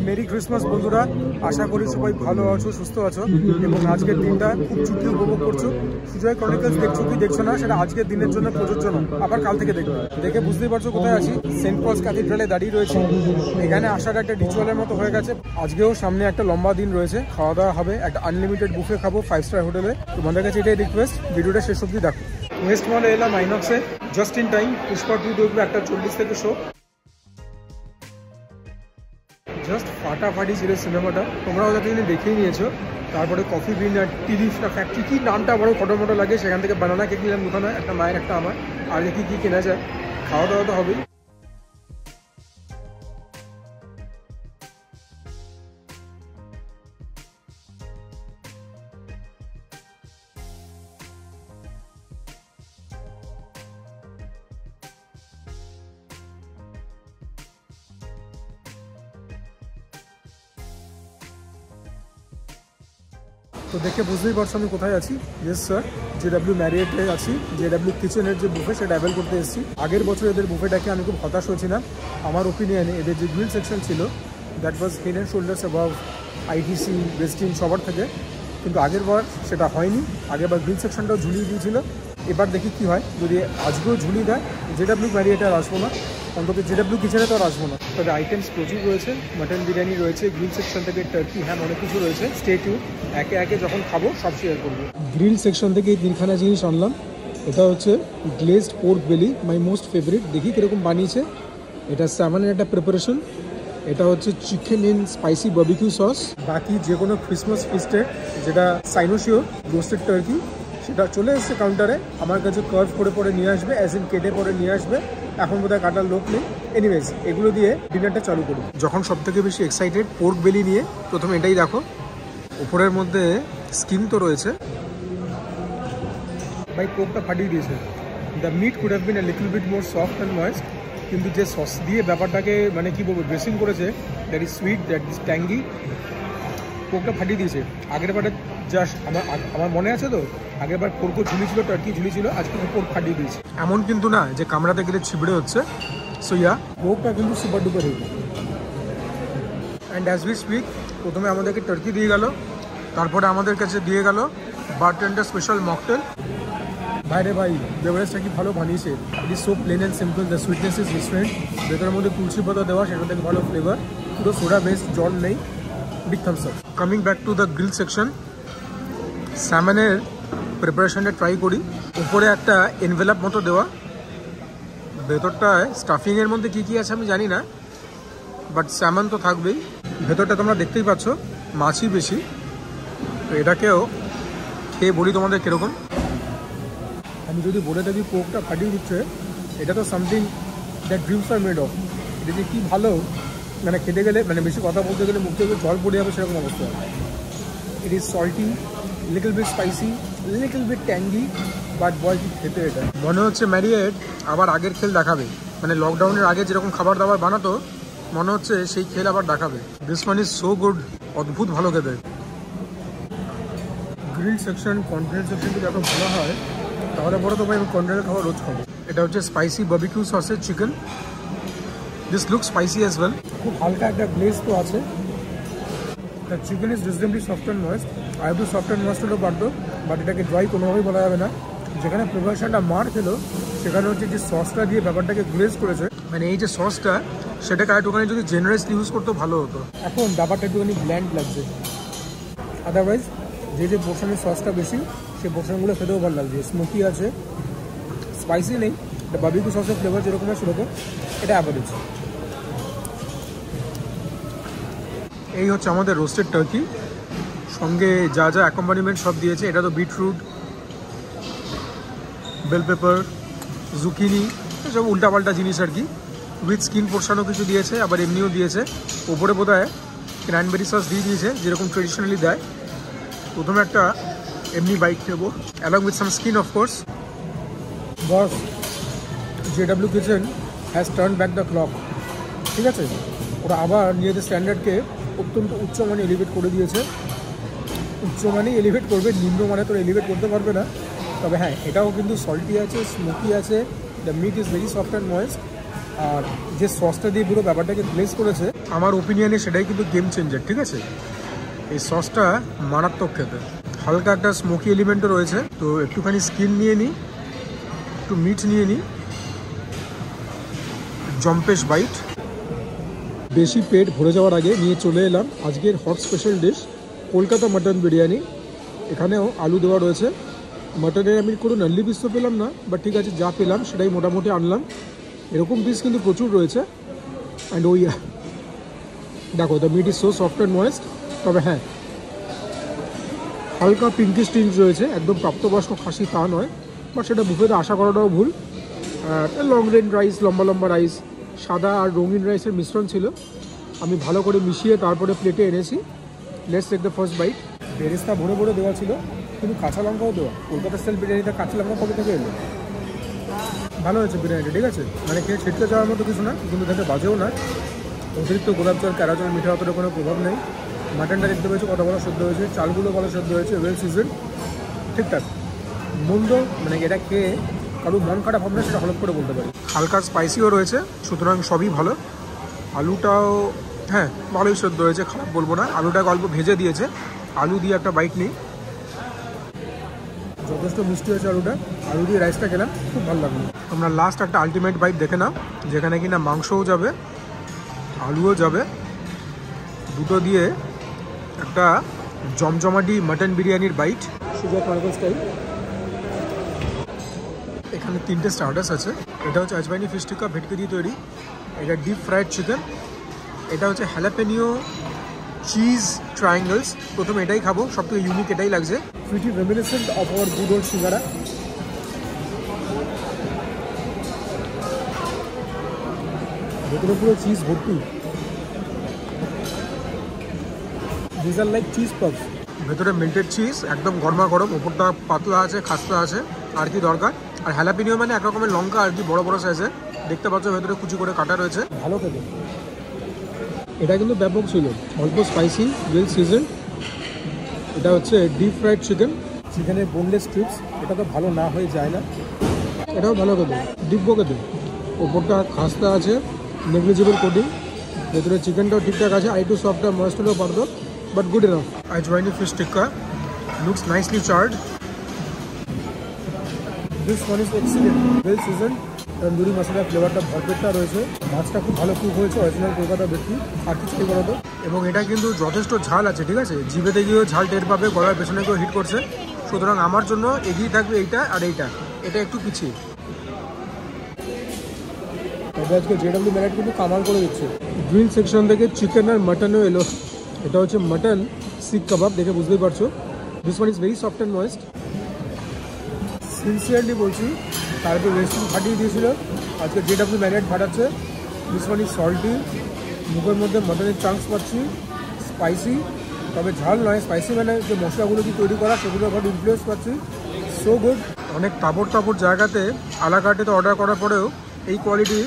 Merry Christmas বন্ধুরা, আশা করি সবাই ভালো আছো, সুস্থ আছো এবং আজকের দিনটা খুব ছুটি উপভোগ করছো। সুজয় ক্রনিকলস দেখছো কি দেখছো না সেটা আজকের দিনের জন্য প্রযোজ্য না, আবার কাল থেকে দেখবে। দেখে বুঝতেই পারছো কোথায় আছি। সেন্ট পলস ক্যাথিড্রালে দাঁড়িয়ে রয়েছে। এখানে আসার একটা রিচুয়ালের মতো হয়ে গেছে। আজকেও সামনে একটা লম্বা দিন রয়েছে, খাওয়া দাওয়া হবে, একটা আনলিমিটেড বুফে খাবো 5 স্টার হোটেলে। তোমাদের কাছে এটাই রিকোয়েস্ট, ভিডিওটা শেষ অবধি দেখো। ওয়েস্ট মলে এলাম আইনক্সে, জাস্ট ইন টাইম। পুষ্পা 2 দেখবে 1:40 থেকে শো। জাস্ট ফাটাফাটি ছিল সিনেমাটা, তোমরা ওটা দিনে দেখেই নিয়েছো। তারপরে কফি বিন আর টিলিফটা ফ্যাক্টরি, কি নামটা বড় ফটো মটো লাগে, সেখান থেকে বানানা কেক নিলাম দুখানা, একটা মায়ের একটা আমার। আর কি কি কেনা যায়, খাওয়া দাওয়া তো হবেই। তো দেখে বুঝতেই পারছো আমি কোথায় আছি। ইয়েস স্যার, JW ম্যারিয়েটে আছি। JW কিচেনের যে বুফে সেটা অ্যাভেল করতে এসেছি। আগের বছর এদের বুফেটাকে আমি খুব হতাশ হয়েছিলাম। আমার ওপিনিয়নে এদের যে গ্রিল সেকশন ছিল, that was head and shoulders above ITC, ওয়েস্টিন সবার থেকে। কিন্তু আগের বার সেটা হয়নি। আগেরবার গ্রিল সেকশনটাও ঝুলিয়ে দিয়েছিল। এবার দেখি কি হয়, যদি আজকেও ঝুলিয়ে দেয়। JW ম্যারিয়েটে আর আসবো না, অন্তত JW কিচেনে তো আর আসবো না। তবে আইটেমস প্রচুর রয়েছে, মাটন বিরিয়ানি রয়েছে, গ্রিল সেকশন থেকে টার্কি, হ্যাঁ অনেক কিছু রয়েছে। স্টে টিউন, একে একে যখন খাবো সব শেয়ার করবো। গ্রিল সেকশন থেকে এই 3খানা জিনিস আনলাম। এটা হচ্ছে গ্লেজড পোর্ক বেলি, মাই মোস্ট ফেভারিট। দেখি কীরকম বানিয়েছে। এটা স্যামনের একটা প্রিপারেশন। এটা হচ্ছে chicken in spicy barbecue sauce. বাকি যে কোনো ক্রিসমাস ফিস্টে যেটা সাইনোসিও রোস্টেড টার্কি, সেটা চলে এসছে কাউন্টারে। আমার কাছে কার্ভ করে পরে নিয়ে আসবে, অ্যাজ ইন কেটে পরে নিয়ে আসবে। এখন বোধহয় কাটার লোক নেই। এনিওয়েজ, এগুলো দিয়ে ডিনারটা চালু করি। যখন সব থেকে বেশি এক্সাইটেড পোর্ক বেলি নিয়ে, প্রথমে এটাই দেখো। উপরের মধ্যে স্কিন তো রয়েছে। ভাই পোর্কটা ফাটিয়ে দিয়েছে। The meat could have been a little bit more soft and moist. কিন্তু যে সস দিয়ে ব্যাপারটাকে মানে কী বলবো ড্রেসিং করেছে, that is sweet, that is tangy. পোর্কটা ফাটিয়ে দিয়েছে। আগের বারে জাস্ট আমার মনে আছে তো, আগের বার পোর্কও ঝুলিছিল, টার্কি ঝুলিছিল, আজকে পোর্ক ফাটিয়ে দিয়েছে। এমন কিন্তু না যে কামড়াতে গেলে ছিবড়ে হচ্ছে। সো ইয়া, পোর্কটা কিন্তু super duper heavy. And as we speak, প্রথমে আমাদেরকে টার্কি দিয়ে গেল, তারপরে আমাদের কাছে দিয়ে গেল বারটেন্ডার স্পেশাল মকটেল। ভাইরে ভাই, বেভারেজটা কি ভালো বানিয়েছে। It is so plain and simple, the sweetness is different. ভেতরের মধ্যে তুলসী পাতা দেওয়া, সেটা থেকে ভালো ফ্লেভার। পুরো সোডা বেস, জল নেই। Big thumbs up. Coming back to the grill section, স্যামনের প্রিপারেশনটা ট্রাই করি। উপরে একটা এনভেলপ মতো দেওয়া, ভেতরটায় স্টাফিংয়ের মধ্যে কী কী আছে আমি জানি না, বাট স্যামন তো থাকবেই। ভেতরটা তোমরা দেখতেই পাচ্ছ, মাছই বেশি। তো এটাকেও খেয়ে বলি তোমাদের কীরকম। আমি যদি বলে থাকি পোর্কটা ফাটিয়ে দিচ্ছে, এটা তো something that dreams are made of. এটা যে কী ভালো, মানে খেতে গেলে, মানে বেশি কথা বলতে গেলে মুখ থেকে জল পড়ে যাবে সেরকম অবস্থা। It is salty, little bit spicy, little bit tangy, but boy কি খেতে এটা। মনে হচ্ছে ম্যারিয়েট আবার আগের খেল দেখাবে, মানে লকডাউনের আগে যেরকম খাবার দাবার বানাতো, মনে হচ্ছে সেই খেল আবার দেখাবে। This one is so good, অদ্ভুত ভালো খেতে। গ্রিল সেকশন, কন্টেনার সেকশন যদি এত ভালো হয়, তাহলে পরে তো ভাই আমি কন্টেনার খাবার রোজ খাবো। এটা হচ্ছে স্পাইসি বারবিকিউ সসের chicken. This look spicy as well. খুব হালকা একটা গ্লেজ তো আছে। The chicken is reasonably soft and moist. আর একটু সফট অ্যান্ড ময়েস্ট হলেও পারতো, বাট এটাকে ড্রাই কোনোভাবেই বলা যাবে না। যেখানে প্রিপারেশনটা মার খেলো, সেখানে হচ্ছে যে সসটা দিয়ে ব্যাপারটাকে গ্লেজ করেছে, মানে এই যে সসটা, সেটাকে একটুখানি যদি জেনারেসলি ইউজ করতো ভালো হতো। এখন ব্যাপারটা একটুখানি ব্ল্যান্ড লাগছে। আদারওয়াইজ যে পোর্শনের সসটা বেশি, সেই পোর্শনগুলো খেতেও ভালো লাগছে। স্মোকি আছে, স্পাইসি নেই। বারবিকিউ সসের ফ্লেভার যেরকম আছে সেরকম, এটা অ্যাভারেজ। এই হচ্ছে আমাদের রোস্টেড টার্কি, সঙ্গে যা যা অ্যাকম্পানিমেন্ট সব দিয়েছে। এটা তো বিটরুট, বেল পেপার, জুকিনি, সব উল্টাপাল্টা জিনিস আর কি। উইথ স্কিন পোর্শনও কিছু দিয়েছে, আবার এমনিও দিয়েছে। ওপরে বোধহয় ক্র্যানবেরি সস দিয়ে দিয়েছে, যেরকম ট্রেডিশনালি দেয়। প্রথমে একটা এমনি বাইট নেবো, along with some skin of course. Boss, JW kitchen has turn back the clock. ঠিক আছে, ওরা আবার নিজেদের স্ট্যান্ডার্ডকে অত্যন্ত উচ্চমানে এলিভেট করে দিয়েছে। উচ্চমানেই এলিভেট করবে, নিম্নমানে তো এলিভেট করতে পারবে না। তবে হ্যাঁ, এটাও কিন্তু সল্টি আছে, স্মোকি আছে। The meat is very soft and moist. আর যে সসটা দিয়ে পুরো ব্যাপারটাকে প্লেস করেছে আমার ওপিনিয়নে সেটাই কিন্তু গেম চেঞ্জার, ঠিক আছে? এই সসটা মারাত্মক খেতে, হালকা একটা স্মোকি এলিমেন্টও রয়েছে। তো একটুখানি স্কিন নিয়ে নিই, একটু মিট নিয়ে নিই, জম্পেশ বাইট। বেশি পেট ভরে যাওয়ার আগে নিয়ে চলে এলাম আজকের hot special dish Kolkata mutton biryani. এখানেও আলু দেওয়া রয়েছে। মাটনের আমি কোনো নাল্লি পিস তো পেলাম না, বাট ঠিক আছে, যা পেলাম সেটাই মোটামুটি আনলাম। এরকম পিস কিন্তু প্রচুর রয়েছে। অ্যান্ড ওই দেখো, the meat is so soft and moist. তবে হ্যাঁ, হালকা পিঙ্কিশ টিঞ্জ রয়েছে, একদম প্রাপ্তবয়স্ক খাসি তা নয়, বাট সেটা বুফেতে আশা করাটাও ভুল। লং রেঞ্জ রাইস, লম্বা লম্বা রাইস, সাদা আর রঙিন রাইসের মিশ্রণ ছিল। আমি ভালো করে মিশিয়ে তারপরে প্লেটে এনেছি। Let's take the first bite. বেরেস্তা ভরে ভরে দেওয়া ছিল, কিন্তু কাঁচা লঙ্কাও দেওয়া। কলকাতা স্টাইল বিরিয়ানিটা কাঁচা লঙ্কা কবে থেকে এলো? ভালো হয়েছে বিরিয়ানিটা, ঠিক আছে, মানে খেয়ে ছিটকে যাওয়ার মতো কিছু না, কিন্তু খেতে বাজেও না। অতিরিক্ত গোলাপ জল, ক্যারা জল, মিঠা অতটা কোনো প্রভাব নেই। মাটনটা দেখতে পেয়েছি কত ভালো সেদ্ধ হয়েছে, চালগুলো ভালো সেদ্ধ হয়েছে, ওয়েল সিজন, ঠিকঠাক। মন্দ মানে এটা খেয়ে কারো মন খারাপ হবে না সেটা হলপ করে বলতে পারি। হালকা স্পাইসিও রয়েছে, সুতরাং সবই ভালো। আলুটাও হ্যাঁ ভালোই সেদ্ধ হয়েছে, খারাপ বলবো না। আলুটাকে অল্প ভেজে দিয়েছে। আলু দিয়ে একটা বাইট নিই। যথেষ্ট মিষ্টি হয়েছে আলুটা। আলু দিয়ে রাইসটা খেলাম, খুব ভালো লাগলো। আমরা লাস্ট একটা আলটিমেট বাইট দেখে নাও, যেখানে কিনা মাংসও যাবে, আলুও যাবে, দুটো দিয়ে একটা জমজমাটি মাটন বিরিয়ানির বাইট, সুজয় কার্গল স্টাইল। এখানে 3টে স্টার্টার্স আছে। এটা হচ্ছে আজবাইনি ফিশ টিক্কা, ভেটকি দিয়ে তৈরি। এটা ডিপ ফ্রাইড চিকেন। এটা হচ্ছে হ্যালাপেনিও চিজ ট্রায়াঙ্গলস। প্রথমে এটাই খাবো, সব থেকে ইউনিক এটাই লাগছে। Pretty reminiscent of our good old singara. ভেতরে পুরো চিজ ভর্তি। This are like cheese puffs. ভেতরে মেল্টেড চিজ, একদম গরমা গরম, ওপরটা পাতলা আছে, খাস্তা আছে, আর কি দরকার। আর হ্যালাপিনিও মানে এক রকমের লঙ্কা আর কি, বড় বড় সাইজে দেখতে পাচ্ছ, ভেতরে কুচি করে কাটা রয়েছে। ভালো খেতে। এটা কিন্তু ব্যাপক ছিল, অল্প স্পাইসি, ওয়েল সিজন। এটা হচ্ছে ডিপ ফ্রাইড চিকেন, চিকেনের বোনলেস স্ট্রিপস। এটা তো ভালো না হয়ে যায় না। এটাও ভালো খেতে, দিব্য খেতে। ওপরটা খাস্তা আছে, নেগলিজিবল কোটিং। ভেতরে চিকেনটাও ঠিকঠাক আছে, একটু সফট আর ময়েস্ট হলেও পারতো, but good enough. Ajwaini fish tikka looks nicely charred. This one is excellent, well seasoned. Tandoori মশলা ফ্লেভারটা ভরপেটটা রয়েছে। মাছটা খুব ভালো কুক হয়েছে, অরিজিনাল কলকাতা ভেটকি, আর কিছু করা তো। এবং এটা কিন্তু যথেষ্ট ঝাল আছে, ঠিক আছে, জিভেতে গিয়েও ঝাল টের পাবে, গলার পেছনে কেউ হিট করছে। সুতরাং আমার জন্য এগিয়ে থাকবে এইটা আর এইটা, এটা একটু পিছিয়ে। তবে আজকে জেডব্লিউ ম্যারিট কিন্তু কামাল করে দিচ্ছে। গ্রিল সেকশন থেকে চিকেন আর মাটনও এলো। এটা হচ্ছে মাটন শিক কাবাব, দেখে বুঝতেই পারছো। This one is very soft and moist. Sincerely বলছি, তারপর রেস্টুরেন্ট ফাটিয়ে দিয়েছিল, আজকে জেডব্লিউ ম্যারিট ফাটাচ্ছে। দিস ওয়ান ইজ সল্টি, মুখের মধ্যে মাটনের চান্স পাচ্ছি, স্পাইসি, তবে ঝাল নয়, স্পাইসি মানে যে মশলাগুলো কি তৈরি করা সেগুলো আবার ইনফ্লুয়েন্স পাচ্ছি। So good. অনেক তাবড় জায়গাতে আলাকার্টেতে অর্ডার করার পরেও এই কোয়ালিটির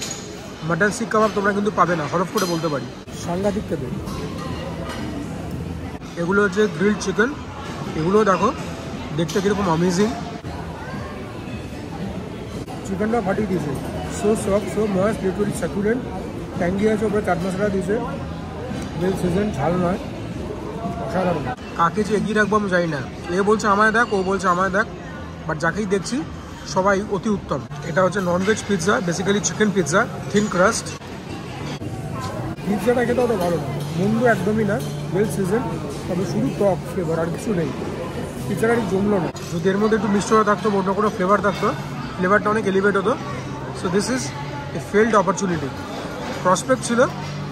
মাটন শিক কাবাব তোমরা কিন্তু পাবে না, হরফ করে বলতে পারি। সাংঘাতিক খেতে। এগুলো হচ্ছে গ্রিলড চিকেন, এগুলো দেখো দেখতে কীরকম অ্যামেজিং। চিকেনটা ফাটিয়ে দিয়েছে, so soft, so moist, liquid succulent, tangy আছে, ওপরে চাট মশলা দিয়েছে, ওয়েল সিজন, ঝাল নয়, অসাধারণ। কাকে যে এগিয়ে রাখবো আমি জানি না, এ বলছে আমায় দেখ, ও বলছে আমায় দেখ, বাট যাকেই দেখছি সবাই অতি উত্তম। এটা হচ্ছে non veg pizza, basically chicken pizza, thin crust. পিৎজাটা খেতে অত ভালো না, মন্দ একদমই না, ওয়েল সিজন, তবে শুধু টক ফ্লেভার, আর কিছু নেই। পিৎজাটা ঠিক জমলো না। যদি এর মধ্যে একটু মিষ্টতা থাকতো, অন্য কোনো ফ্লেভার থাকতো, ফ্লেভারটা অনেক এলিভেট হতো। So this is a failed opportunity. Prospect ছিল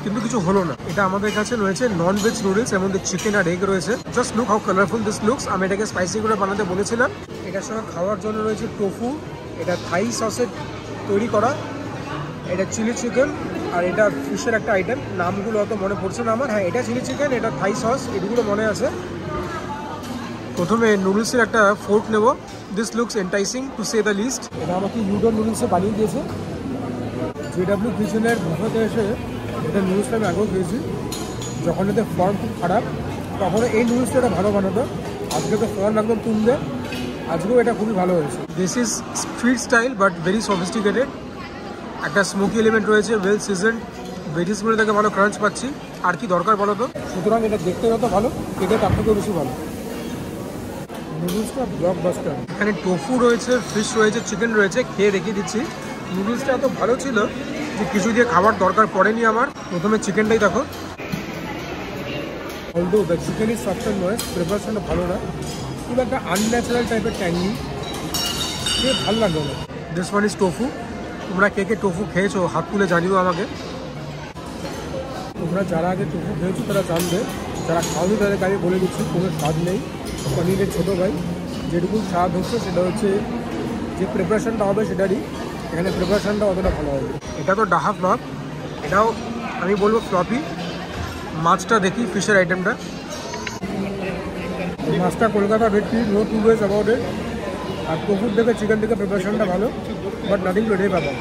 কিন্তু কিছু হলো না। এটা আমাদের কাছে রয়েছে নন ভেজ নুডলস, এর মধ্যে চিকেন আর এগ রয়েছে। Just look how colourful this looks. আমি এটাকে স্পাইসি করে বানাতে বলেছিলাম। এটার সঙ্গে খাওয়ার জন্য রয়েছে টোফু, এটা থাই সসের তৈরি করা, এটা চিলি চিকেন, আর এটা ফিশের একটা আইটেম, নামগুলো অত মনে পড়ছে না আমার। হ্যাঁ, এটা চিলি চিকেন, এটা থাই সস, এগুলো মনে আছে। প্রথমে নুডলসের একটা ফোর্ক নেব। This looks enticing to say the least. এটা আমাকে ইউডন নুডলসে বানিয়ে দিয়েছে। জেডব্লিউ কিচেনের বুফেতে এসে এটা নুডলসটা আমি আগেও খেয়েছি, যখন এতে ফর্ম খুব খারাপ তখন এই নুডলসটা এটা ভালো বানাতো। আজকে তো ফর্ম একদম তুলবে, আজকেও এটা খুবই ভালো হয়েছে। This is street style but very sophisticated. একটা স্মোকি এলিমেন্ট রয়েছে, ওয়েল সিজন, ভেজিসগুলো থেকে ভালো ক্রাঞ্চ পাচ্ছি। আর কি দরকার বলো তো? সুতরাং এটা দেখতে যত ভালো, খেতে তার থেকেও বেশি ভালো। নুডলসটা ব্লকবাস্টার। এখানে টোফু রয়েছে, ফিশ রয়েছে, চিকেন রয়েছে, খেয়ে দেখিয়ে দিচ্ছি। নুডলসটা এত ভালো ছিল যে কিছু দিয়ে খাবার দরকার পড়েনি আমার। প্রথমে চিকেনটাই দেখো। Although the chicken is soft and moist, প্রিপারেশনটা ভালো না, খুব একটা আনন্যাচারাল টাইপের ট্যাঙ্গি, খেয়ে ভালো লাগলো না। This one is tofu. তোমরা কে কে টোফু খেয়েছো হাত তুলে জানিও আমাকে। তোমরা যারা আগে টোফু খেয়েছো তারা জানবে, যারা খাওয়ানি তাদেরকে আগে বলে দিচ্ছি কোনো স্বাদ নেই। পনিরের ছোটো ভাই, যেটুকু স্বাদ হচ্ছে সেটা হচ্ছে যে প্রিপারেশনটা হবে সেটারই, এখানে প্রিপারেশনটা অতটা ভালো হবে। এটা তো ডাহা ফ্লপ, এটাও আমি বলবো ফ্লপই। মাছটা দেখি, ফিশের আইটেমটা। মাছটা কলকাতা ভেটকি, no two ways about it. আর টোফুর থেকে চিকেন থেকে প্রিপারেশনটা ভালো, বাট নাথিং টু এটাই পাবো,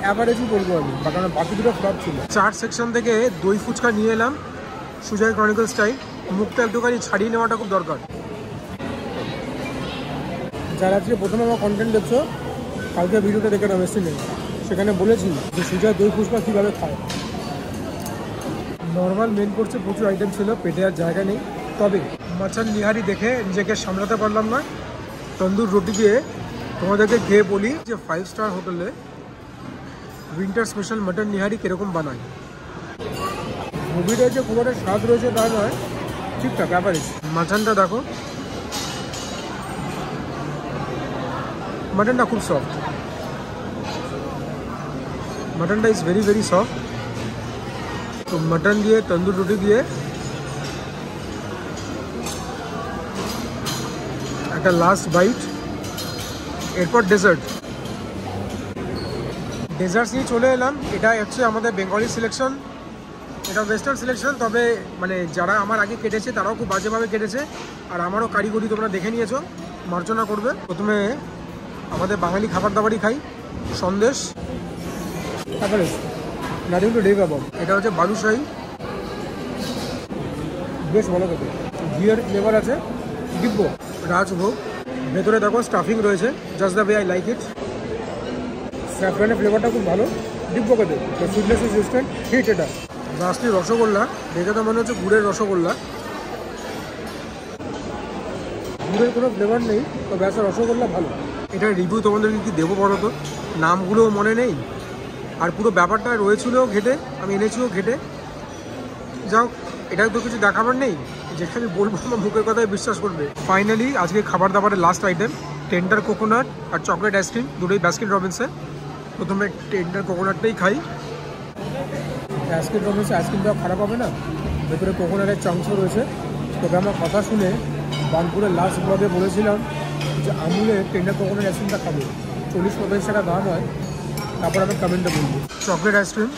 অ্যাভারেজই বলবো আমি, কারণ বাকি দুটো ফ্লপ ছিল। 4 সেকশন থেকে দই ফুচকা নিয়ে এলাম সুজয় ক্রনিকল স্টাইল। মুখটা একটুখানি ছাড়িয়ে নেওয়াটা খুব দরকার। যারা আজকে প্রথম আমার কন্টেন্ট দেখছো, কালকে ভিডিওটা দেখে নাও, বেশি নেই, সেখানে বলেছি যে সুজয় দই ফুচকা কীভাবে খায়। নর্মাল মেন কোর্সে প্রচুর আইটেম ছিল, পেটে আর জায়গা নেই। তবে মাচান নিহারি দেখে নিজেকে সামলাতে পারলাম না। তন্দুর রুটি দিয়ে তোমাদেরকে খেয়ে বলি যে 5 স্টার হোটেলে উইন্টার স্পেশাল মাটন নিহারি কীরকম বানায়। মুভিটা যে খুব একটা স্বাদ রয়েছে তা নয়, ঠিকঠাক অ্যাভারেজ। মাটনটা দেখো, মাটনটা খুব সফট, মাটনটা ইজ ভেরি ভেরি সফট। তো মাটন দিয়ে তন্দুর রুটি দিয়ে একটা লাস্ট বাইট, এরপর ডেজার্টস নিয়ে চলে এলাম। এটা হচ্ছে আমাদের বেঙ্গলি সিলেকশন, এটা ওয়েস্টার্ন সিলেকশন। তবে মানে যারা আমার আগে কেটেছে তারাও খুব বাজেভাবে কেটেছে, আর আমারও কারিগরি তোমরা দেখে নিয়েছো, মার্জনা করবে। প্রথমে আমাদের বাঙালি খাবার দাবারই খাই, সন্দেশ, তারপরে নারিং টু ডে কাবাব। এটা হচ্ছে বালুশাহী, বেশ ভালো খেতে, ঘিয়ের ফ্লেভার আছে। দিব্য রাজভোগ, ভেতরে দেখো স্টাফিং রয়েছে, just the way I like it. স্যাফরানের ফ্লেভারটা খুব ভালো, দিব্য খেতে, সুইটনেস ইজ রেস্টেন্ট, হিট। এটা লাস্টলি রসগোল্লা, দেখে তো মনে হচ্ছে গুড়ের রসগোল্লা, গুড়ের কোনো ফ্লেভার নেই, তো ব্যাস রসগোল্লা ভালো। এটার রিভিউ তোমাদেরকে কি দেবো বলো তো, নামগুলোও মনে নেই, আর পুরো ব্যাপারটা রয়েছিলও ঘেটে, আমি এনেছিও ঘেটে। যাও, এটাও তো কিছু দেখাবার নেই, যেটা আমি বলবো আমার মুখের কথায় বিশ্বাস করবে। ফাইনালি আজকে খাবার দাবারের লাস্ট আইটেম, টেন্ডার কোকোনাট আর চকলেট আইসক্রিম, দুটোই বাস্কিন রবিন্সের। প্রথমে টেন্ডার কোকোনাটটাই খাই। বাস্কিন রবিন্সের আইসক্রিমটাও খারাপ হবে না, ভেতরে কোকোনাটের চাংসও রয়েছে। তবে আমার কথা শুনে বার্নপুরের লাস্ট ব্লগে বলেছিলাম যে আমুলের টেন্ডার কোকোনাট আইসক্রিমটা খাবো, 40-45 টাকা দাম হয়। তারপর আমি কমেন্টে বলবো চকলেট আইসক্রিম।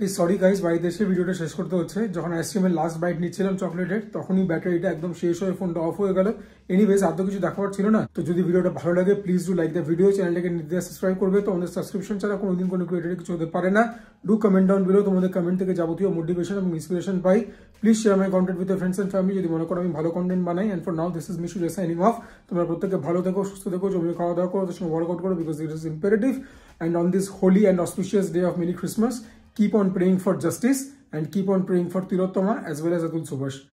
এই সরি গাইজ, বাড়িতে এসে ভিডিওটা শেষ করতে হচ্ছে। যখন আইসক্রিমের লাস্ট বাইট নিচ্ছিলাম চকলেটের, তখনই ব্যাটারিটা একদম শেষ হয়ে ফোনটা অফ হয়ে গেল। এনিওয়েজ, আর তো কিছু দেখাবার ছিল না। তো যদি ভিডিওটা ভালো লাগে please do like the video, চ্যানেলটাকে নির্দেশ সাবস্ক্রাইব করবে। তো আমাদের সাবস্ক্রিপশন ছাড়া কোনোদিন কোনো ক্রিয়েটারে কিছু হতে পারে না। ডু কমেন্ট ডাউন বিলো, তোমাদের কমেন্ট থেকে যাবতীয় মোটিভেশন এবং ইন্সপিরেশন পাই। Please share my content with friends and family, যদি মনে করো আমি ভালো কন্টেন্ট বানাই। And for now this is Mishu signing off. তোমরা প্রত্যেকে ভালো থেকো, সুস্থ থেকো, জমিয়ে খাওয়া দাওয়া করো, ওদের সঙ্গে ওয়ার্কআউট করো, because it is imperative. And on this Holi and auspicious day of merry Christmas, keep on praying for justice and keep on praying for Tilottama as well as Atul Subhash.